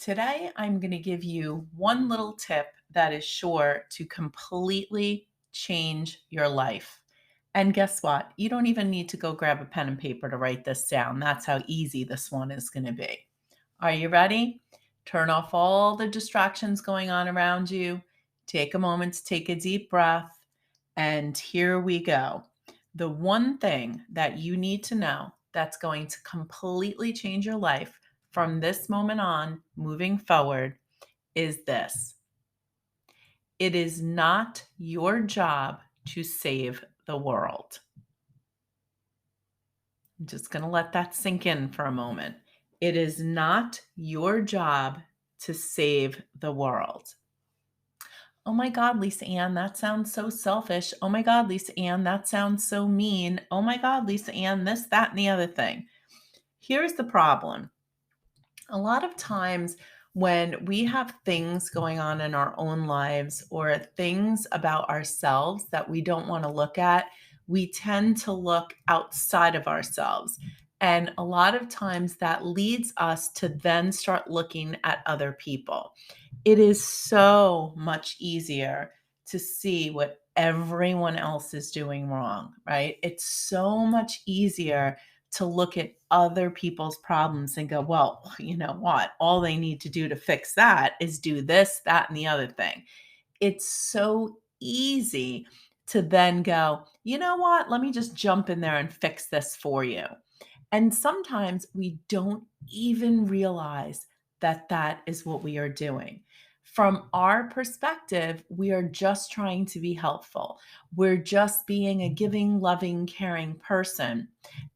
Today, I'm going to give you one little tip that is sure to completely change your life. And guess what? You don't even need to go grab a pen and paper to write this down. That's how easy this one is going to be. Are you ready? Turn off all the distractions going on around you. Take a moment to take a deep breath. And here we go. The one thing that you need to know that's going to completely change your life from this moment on, moving forward, is this: it is not your job to save the world. I'm just going to let that sink in for a moment. It is not your job to save the world. Oh my God, Lisa Ann, that sounds so selfish. Oh my God, Lisa Ann, that sounds so mean. Oh my God, Lisa Ann, this, that, and the other thing. Here's the problem. A lot of times when we have things going on in our own lives or things about ourselves that we don't want to look at, we tend to look outside of ourselves. And a lot of times that leads us to then start looking at other people. It is so much easier to see what everyone else is doing wrong, right? It's so much easier to look at other people's problems and go, well, you know what? All they need to do to fix that is do this, that, and the other thing. It's so easy to then go, you know what? Let me just jump in there and fix this for you. And sometimes we don't even realize that that is what we are doing. From our perspective, we are just trying to be helpful. We're just being a giving, loving, caring person.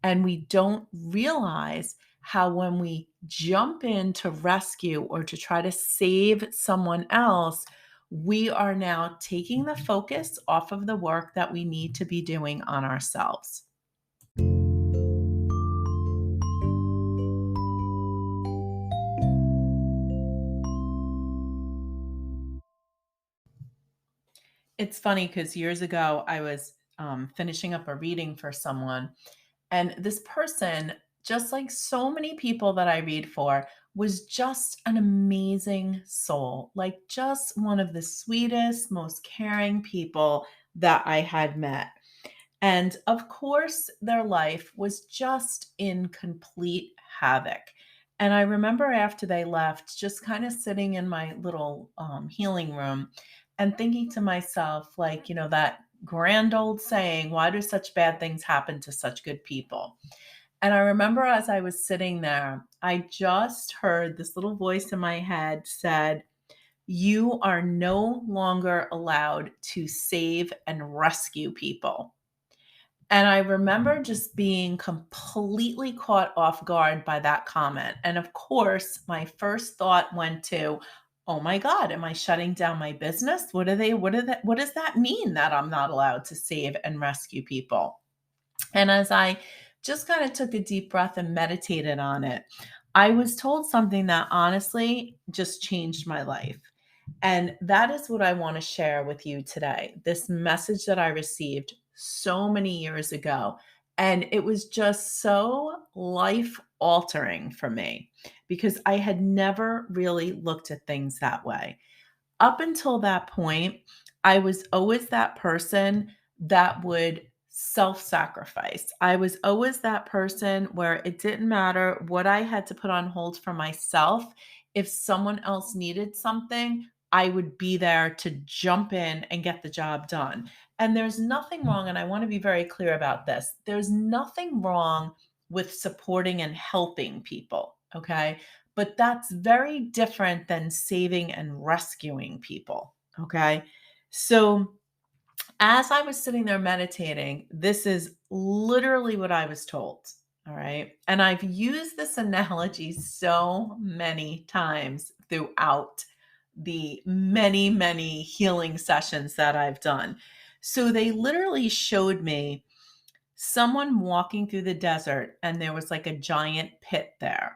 And we don't realize how, when we jump in to rescue or to try to save someone else, we are now taking the focus off of the work that we need to be doing on ourselves. It's funny because years ago, I was finishing up a reading for someone, and this person, just like so many people that I read for, was just an amazing soul, like just one of the sweetest, most caring people that I had met. And of course, their life was just in complete havoc. And I remember after they left, just kind of sitting in my little healing room and thinking to myself, like, that grand old saying, why do such bad things happen to such good people? And I remember as I was sitting there, I just heard this little voice in my head said, you are no longer allowed to save and rescue people. And I remember just being completely caught off guard by that comment. And of course, my first thought went to, oh my God, am I shutting down my business? What does that mean that I'm not allowed to save and rescue people? And as I just kind of took a deep breath and meditated on it, I was told something that honestly just changed my life. And that is what I want to share with you today. This message that I received so many years ago. And it was just so life altering for me because I had never really looked at things that way. Up until that point, I was always that person that would self sacrifice. I was always that person where it didn't matter what I had to put on hold for myself. If someone else needed something, I would be there to jump in and get the job done. And there's nothing wrong, and I want to be very clear about this, there's nothing wrong with supporting and helping people. Okay. But that's very different than saving and rescuing people. Okay. So, as I was sitting there meditating, this is literally what I was told. All right. And I've used this analogy so many times throughout the many, many healing sessions that I've done. So, they literally showed me someone walking through the desert, and there was like a giant pit there.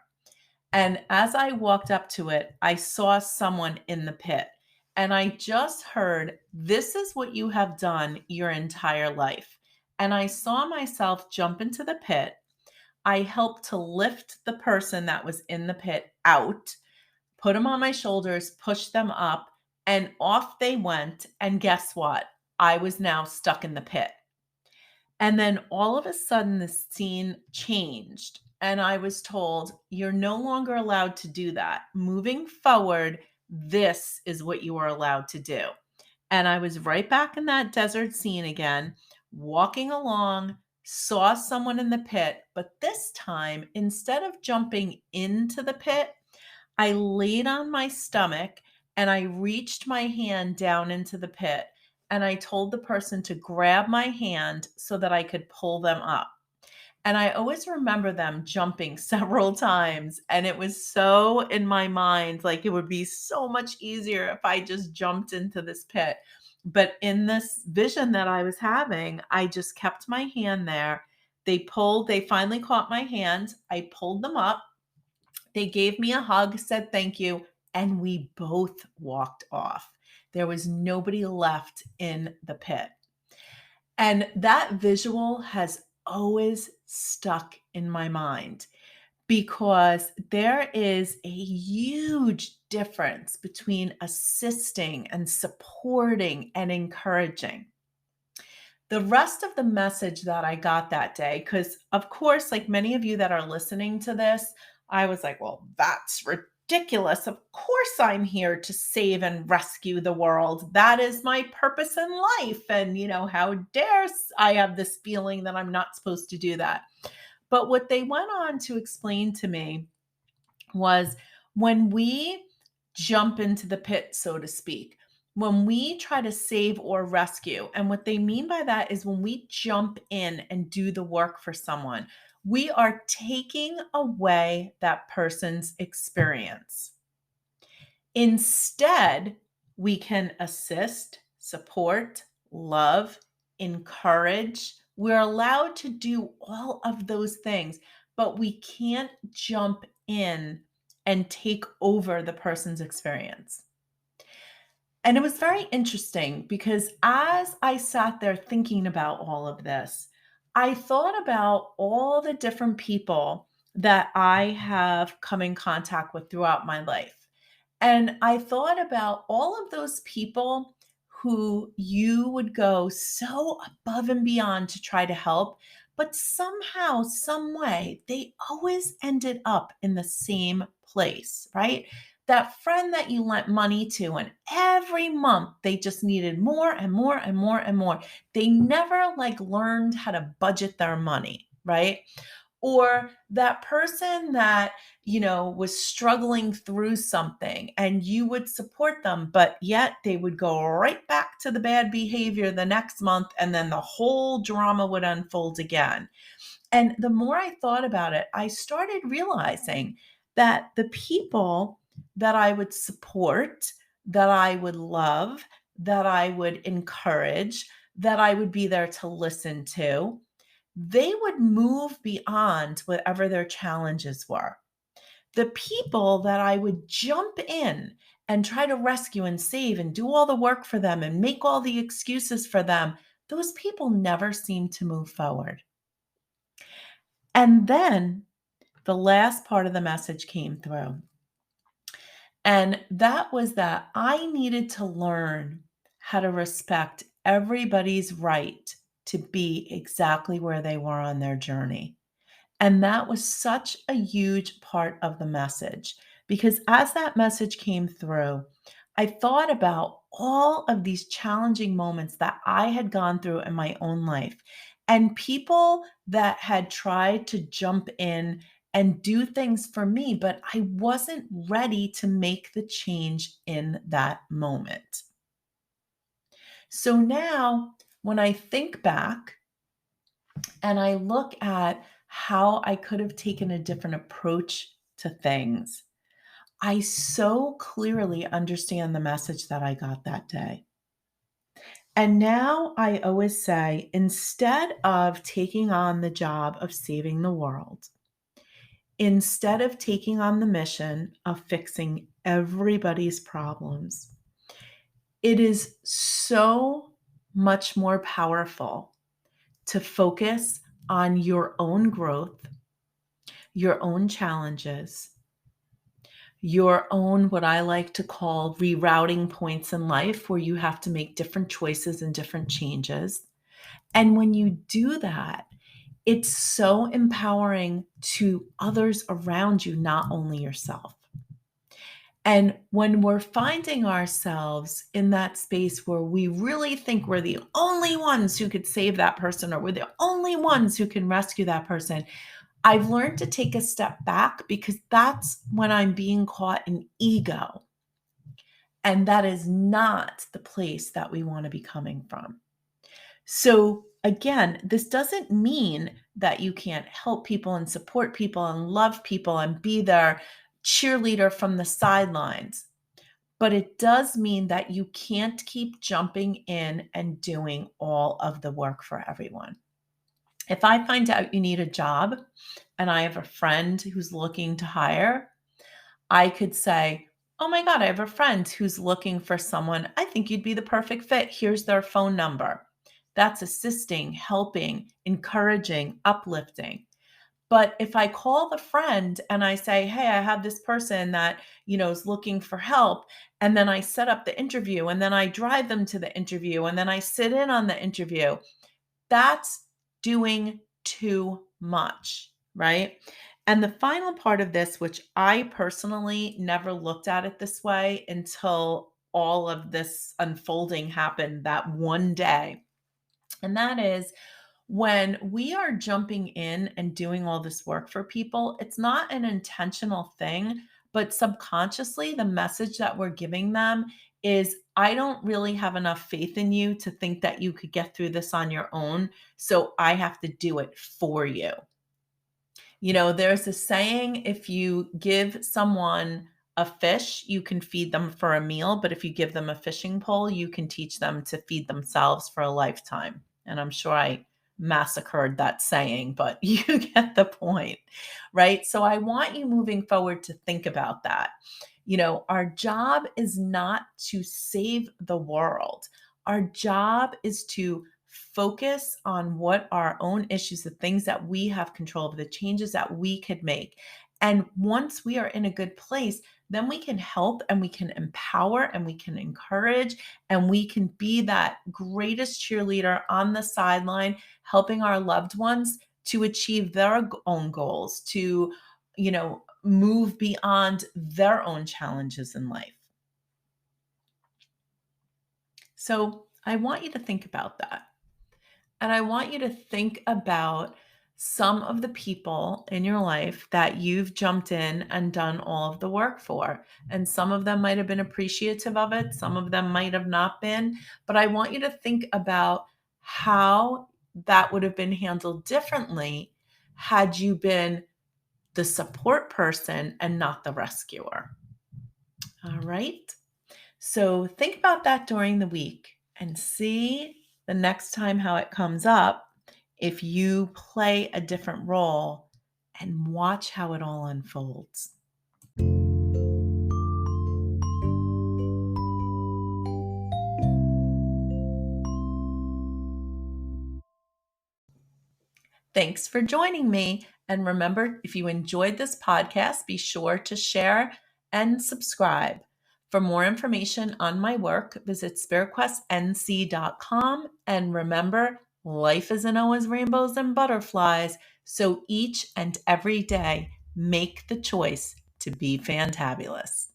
And as I walked up to it, I saw someone in the pit. And I just heard, this is what you have done your entire life. And I saw myself jump into the pit. I helped to lift the person that was in the pit out, put them on my shoulders, pushed them up, and off they went. And guess what? I was now stuck in the pit. And then all of a sudden, the scene changed. And I was told, you're no longer allowed to do that. Moving forward, this is what you are allowed to do. And I was right back in that desert scene again, walking along, saw someone in the pit. But this time, instead of jumping into the pit, I laid on my stomach and I reached my hand down into the pit. And I told the person to grab my hand so that I could pull them up. And I always remember them jumping several times. And it was so in my mind, like it would be so much easier if I just jumped into this pit. But in this vision that I was having, I just kept my hand there. They finally caught my hand. I pulled them up. They gave me a hug, said thank you, and we both walked off. There was nobody left in the pit. And that visual has always stuck in my mind because there is a huge difference between assisting and supporting and encouraging. The rest of the message that I got that day, because of course, like many of you that are listening to this, I was like, well, that's ridiculous. Of course, I'm here to save and rescue the world. That is my purpose in life. And, how dare I have this feeling that I'm not supposed to do that? But what they went on to explain to me was when we jump into the pit, so to speak, when we try to save or rescue, and what they mean by that is when we jump in and do the work for someone, we are taking away that person's experience. Instead, we can assist, support, love, encourage. We're allowed to do all of those things, but we can't jump in and take over the person's experience. And it was very interesting because as I sat there thinking about all of this, I thought about all the different people that I have come in contact with throughout my life. And I thought about all of those people who you would go so above and beyond to try to help, but somehow, some way, they always ended up in the same place, right? That friend that you lent money to, and every month they just needed more and more and more and more. They never learned how to budget their money, right? Or that person that, was struggling through something and you would support them, but yet they would go right back to the bad behavior the next month and then the whole drama would unfold again. And the more I thought about it, I started realizing that the people that I would support, that I would love, that I would encourage, that I would be there to listen to, they would move beyond whatever their challenges were. The people that I would jump in and try to rescue and save and do all the work for them and make all the excuses for them, those people never seemed to move forward. And then the last part of the message came through. And that was that I needed to learn how to respect everybody's right to be exactly where they were on their journey. And that was such a huge part of the message because as that message came through, I thought about all of these challenging moments that I had gone through in my own life and people that had tried to jump in and do things for me, but I wasn't ready to make the change in that moment. So now, when I think back and I look at how I could have taken a different approach to things, I so clearly understand the message that I got that day. And now I always say, instead of taking on the job of saving the world, instead of taking on the mission of fixing everybody's problems, it is so much more powerful to focus on your own growth, your own challenges, your own, what I like to call rerouting points in life where you have to make different choices and different changes. And when you do that, it's so empowering to others around you, not only yourself. And when we're finding ourselves in that space where we really think we're the only ones who could save that person or we're the only ones who can rescue that person, I've learned to take a step back because that's when I'm being caught in ego. And that is not the place that we want to be coming from. So, again, this doesn't mean that you can't help people and support people and love people and be their cheerleader from the sidelines. But it does mean that you can't keep jumping in and doing all of the work for everyone. If I find out you need a job and I have a friend who's looking to hire, I could say, "Oh my God, I have a friend who's looking for someone. I think you'd be the perfect fit. Here's their phone number." That's assisting, helping, encouraging, uplifting. But if I call the friend and I say, "Hey, I have this person that, is looking for help," and then I set up the interview and then I drive them to the interview and then I sit in on the interview, that's doing too much, right? And the final part of this, which I personally never looked at it this way until all of this unfolding happened that one day, and that is when we are jumping in and doing all this work for people, it's not an intentional thing, but subconsciously, the message that we're giving them is, "I don't really have enough faith in you to think that you could get through this on your own. So I have to do it for you." There's a saying, if you give someone a fish, you can feed them for a meal, but if you give them a fishing pole, you can teach them to feed themselves for a lifetime. And I'm sure I massacred that saying, but you get the point, right? So I want you moving forward to think about that. Our job is not to save the world. Our job is to focus on what our own issues, the things that we have control of, the changes that we could make. And once we are in a good place, then we can help and we can empower and we can encourage and we can be that greatest cheerleader on the sideline, helping our loved ones to achieve their own goals, to, move beyond their own challenges in life. So I want you to think about that. And I want you to think about some of the people in your life that you've jumped in and done all of the work for. And some of them might have been appreciative of it, some of them might have not been. But I want you to think about how that would have been handled differently had you been the support person and not the rescuer. All right. So think about that during the week and see the next time how it comes up if you play a different role and watch how it all unfolds. Thanks for joining me. And remember, if you enjoyed this podcast, be sure to share and subscribe. For more information on my work, visit spiritquestnc.com. And remember, life isn't always rainbows and butterflies. So each and every day, make the choice to be fantabulous.